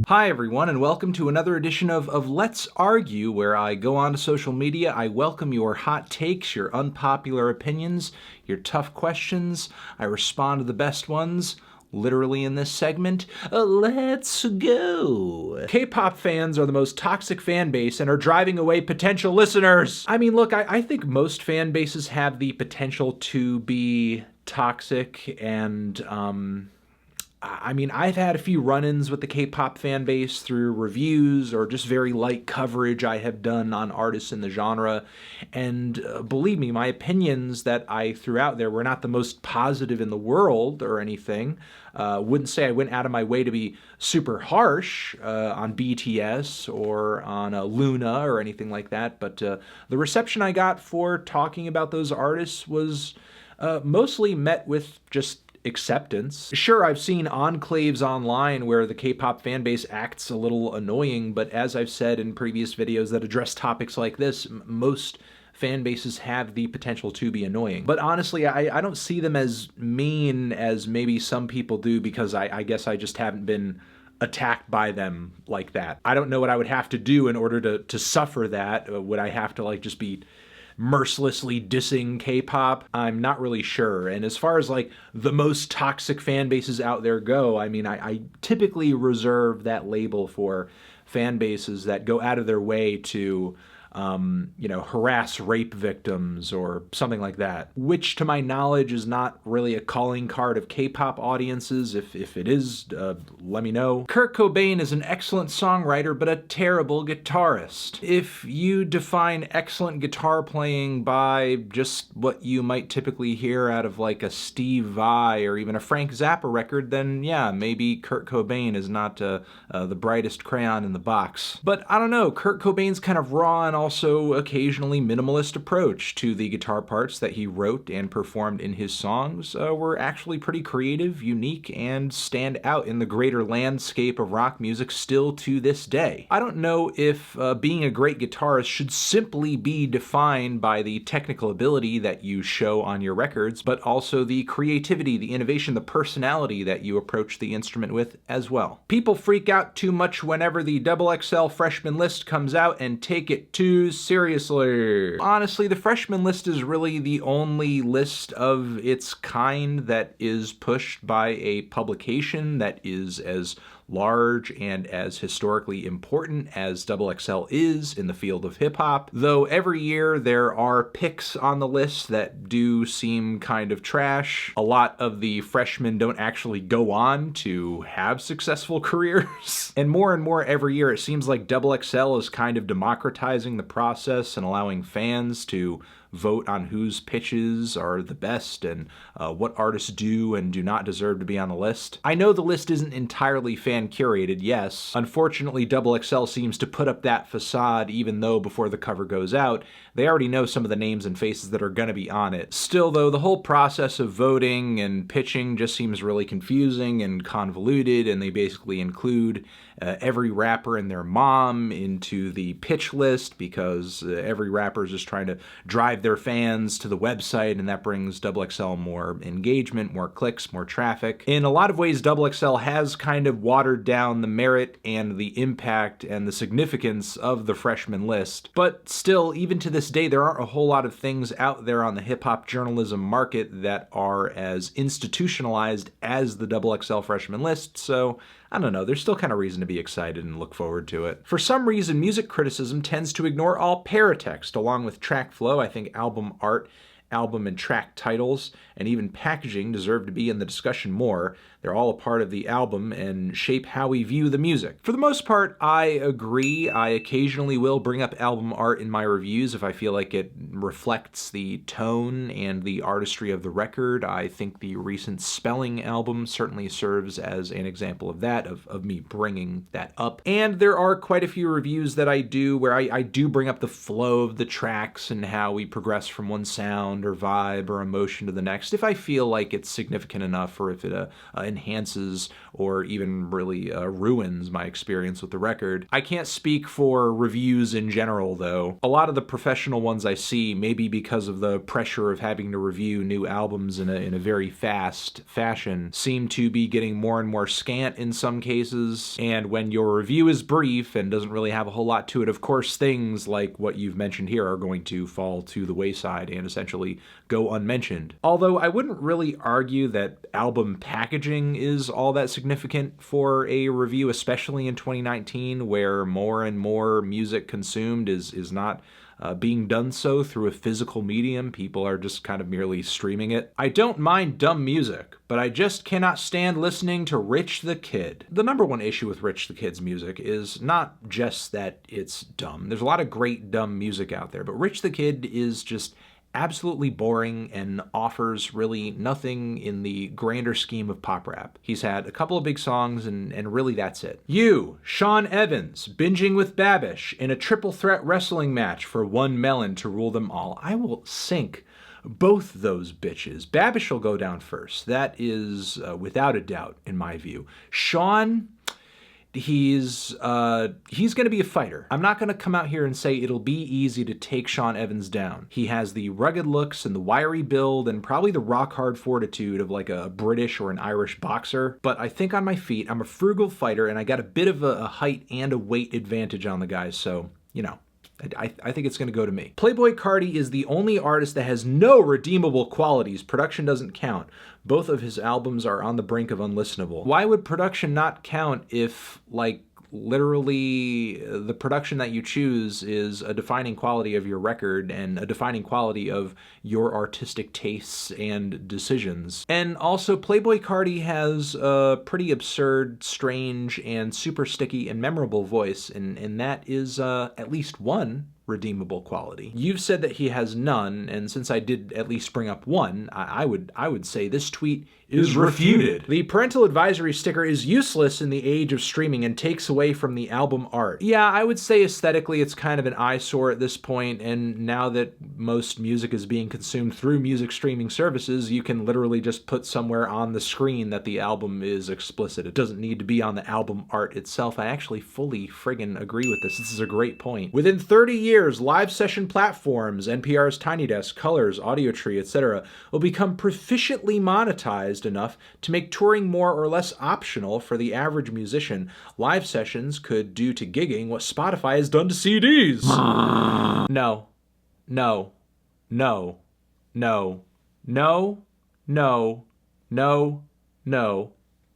Hi everyone, and welcome to another edition of Let's Argue, where I go onto social media, I welcome your hot takes, your unpopular opinions, your tough questions, I respond to the best ones, literally in this segment. Let's go! K-pop fans are the most toxic fan base and are driving away potential listeners! I mean, look, I think most fan bases have the potential to be toxic and, I've had a few run-ins with the K-pop fan base through reviews or just very light coverage I have done on artists in the genre, and believe me, my opinions that I threw out there were not the most positive in the world or anything. Wouldn't say I went out of my way to be super harsh on BTS or on Luna or anything like that, but the reception I got for talking about those artists was mostly met with just acceptance. Sure, I've seen enclaves online where the K-pop fanbase acts a little annoying, but as I've said in previous videos that address topics like this, most fan bases have the potential to be annoying. But honestly, I don't see them as mean as maybe some people do, because I guess I just haven't been attacked by them like that. I don't know what I would have to do in order to suffer that. Would I have to just be mercilessly dissing K-pop? I'm not really sure. And as far as the most toxic fan bases out there go, I typically reserve that label for fan bases that go out of their way to harass rape victims or something like that, which to my knowledge is not really a calling card of K-pop audiences. If it is, let me know. Kurt Cobain is an excellent songwriter, but a terrible guitarist. If you define excellent guitar playing by just what you might typically hear out of a Steve Vai or even a Frank Zappa record, then yeah, maybe Kurt Cobain is not the brightest crayon in the box. But I don't know, Kurt Cobain's kind of raw and also occasionally minimalist approach to the guitar parts that he wrote and performed in his songs were actually pretty creative, unique, and stand out in the greater landscape of rock music still to this day. I don't know if being a great guitarist should simply be defined by the technical ability that you show on your records, but also the creativity, the innovation, the personality that you approach the instrument with as well. People freak out too much whenever the XXL Freshman list comes out and take it too seriously. Honestly, the freshman list is really the only list of its kind that is pushed by a publication that is as large and as historically important as XXL is in the field of hip-hop, though every year there are picks on the list that do seem kind of trash. A lot of the freshmen don't actually go on to have successful careers. And more every year it seems like XXL is kind of democratizing the process and allowing fans to vote on whose pitches are the best and what artists do and do not deserve to be on the list. I know the list isn't entirely fan-curated, yes. Unfortunately, XXL seems to put up that facade even though before the cover goes out, they already know some of the names and faces that are gonna be on it. Still though, the whole process of voting and pitching just seems really confusing and convoluted, and they basically include every rapper and their mom into the pitch list because every rapper is just trying to drive their fans to the website, and that brings XXL more engagement, more clicks, more traffic. In a lot of ways, XXL has kind of watered down the merit and the impact and the significance of the freshman list. But still, even to this day, there aren't a whole lot of things out there on the hip-hop journalism market that are as institutionalized as the XXL freshman list, so I don't know, there's still kind of reason to be excited and look forward to it. For some reason, music criticism tends to ignore all paratext, along with track flow. I think album art, album and track titles, and even packaging deserve to be in the discussion more. They're all a part of the album and shape how we view the music. For the most part, I agree. I occasionally will bring up album art in my reviews if I feel like it reflects the tone and the artistry of the record. I think the recent Spelling album certainly serves as an example of that, of me bringing that up. And there are quite a few reviews that I do where I do bring up the flow of the tracks and how we progress from one sound sound or vibe or emotion to the next if I feel like it's significant enough, or if it enhances or even really ruins my experience with the record. I can't speak for reviews in general, though. A lot of the professional ones I see, maybe because of the pressure of having to review new albums in a very fast fashion, seem to be getting more and more scant in some cases. And when your review is brief and doesn't really have a whole lot to it, of course things like what you've mentioned here are going to fall to the wayside and essentially go unmentioned. Although I wouldn't really argue that album packaging is all that significant for a review, especially in 2019, where more and more music consumed is not being done so through a physical medium. People are just kind of merely streaming it. I don't mind dumb music, but I just cannot stand listening to Rich the Kid. The number one issue with Rich the Kid's music is not just that it's dumb. There's a lot of great dumb music out there, but Rich the Kid is just absolutely boring and offers really nothing in the grander scheme of pop rap. He's had a couple of big songs and really that's it. You, Sean Evans, binging with Babish in a triple threat wrestling match for one melon to rule them all. I will sink both those bitches. Babish will go down first. That is without a doubt in my view. Sean, he's going to be a fighter. I'm not going to come out here and say it'll be easy to take Sean Evans down. He has the rugged looks and the wiry build and probably the rock hard fortitude of like a British or an Irish boxer. But I think on my feet, I'm a frugal fighter and I got a bit of a height and a weight advantage on the guys. So, you know, I think it's going to go to me. Playboy Carti is the only artist that has no redeemable qualities. Production doesn't count. Both of his albums are on the brink of unlistenable. Why would production not count if, like, literally the production that you choose is a defining quality of your record and a defining quality of your artistic tastes and decisions? And also, Playboy Carti has a pretty absurd, strange, and super sticky and memorable voice, and that is at least one redeemable quality. You've said that he has none, and since I did at least bring up one, I would say this tweet is refuted. The parental advisory sticker is useless in the age of streaming and takes away from the album art. Yeah, I would say aesthetically it's kind of an eyesore at this point, and now that most music is being consumed through music streaming services, you can literally just put somewhere on the screen that the album is explicit. It doesn't need to be on the album art itself. I actually fully friggin' agree with this. This is a great point. Within 30 years, live session platforms, NPR's Tiny Desk, Colors, Audiotree, etc., will become proficiently monetized enough to make touring more or less optional for the average musician. Live sessions could do to gigging what Spotify has done to CDs. No. No. No. No. No. No. No. No.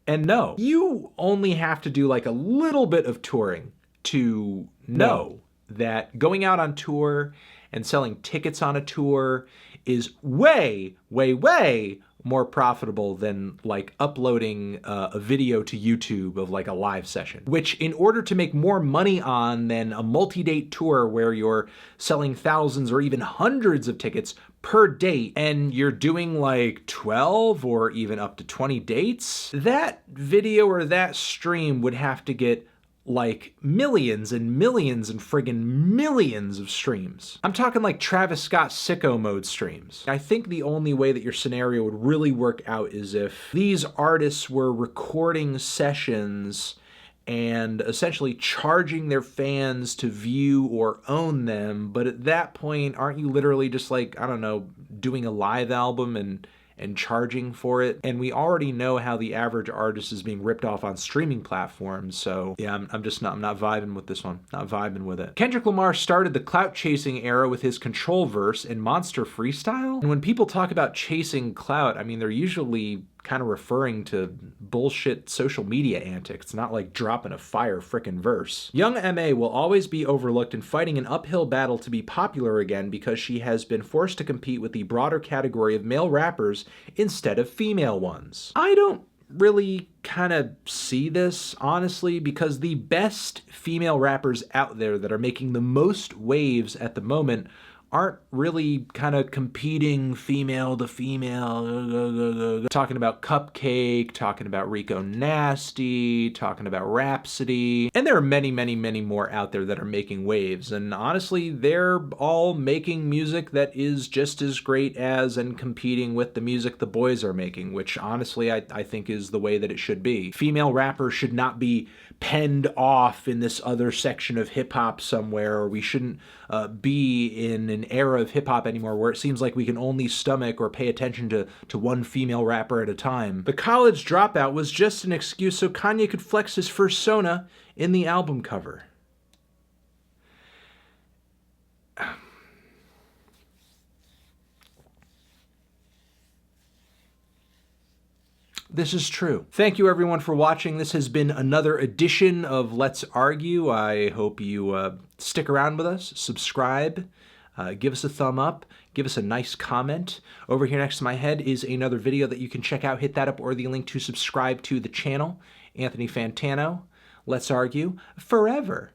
And no. You only have to do like a little bit of touring to know that going out on tour and selling tickets on a tour is way, way, way more profitable than like uploading a video to YouTube of like a live session, which in order to make more money on than a multi-date tour where you're selling thousands or even hundreds of tickets per date and you're doing like 12 or even up to 20 dates, that video or that stream would have to get like millions and millions and friggin' millions of streams. I'm talking like Travis Scott sicko mode streams. I think the only way that your scenario would really work out is if these artists were recording sessions and essentially charging their fans to view or own them. But at that point, aren't you literally just like, I don't know, doing a live album and charging for it? And we already know how the average artist is being ripped off on streaming platforms. So yeah, I'm not vibing with this one. Not vibing with it. Kendrick Lamar started the clout chasing era with his Control verse and Monster Freestyle. And when people talk about chasing clout, I mean, they're usually kind of referring to bullshit social media antics, not like dropping a fire frickin' verse. Young M.A. will always be overlooked and fighting an uphill battle to be popular again because she has been forced to compete with the broader category of male rappers instead of female ones. I don't really kind of see this, honestly, because the best female rappers out there that are making the most waves at the moment aren't really kind of competing female to female, talking about Cupcake, talking about Rico Nasty, talking about Rhapsody, and there are many, many, many more out there that are making waves, and honestly, they're all making music that is just as great as and competing with the music the boys are making, which honestly I think is the way that it should be. Female rappers should not be penned off in this other section of hip-hop somewhere, or we shouldn't be in an era of hip-hop anymore where it seems like we can only stomach or pay attention to one female rapper at a time. The college dropout was just an excuse so Kanye could flex his fursona in the album cover. This is true. Thank you everyone for watching. This has been another edition of Let's Argue. I hope you stick around with us, subscribe, give us a thumb up, give us a nice comment. Over here next to my head is another video that you can check out. Hit that up or the link to subscribe to the channel. Anthony Fantano. Let's Argue forever.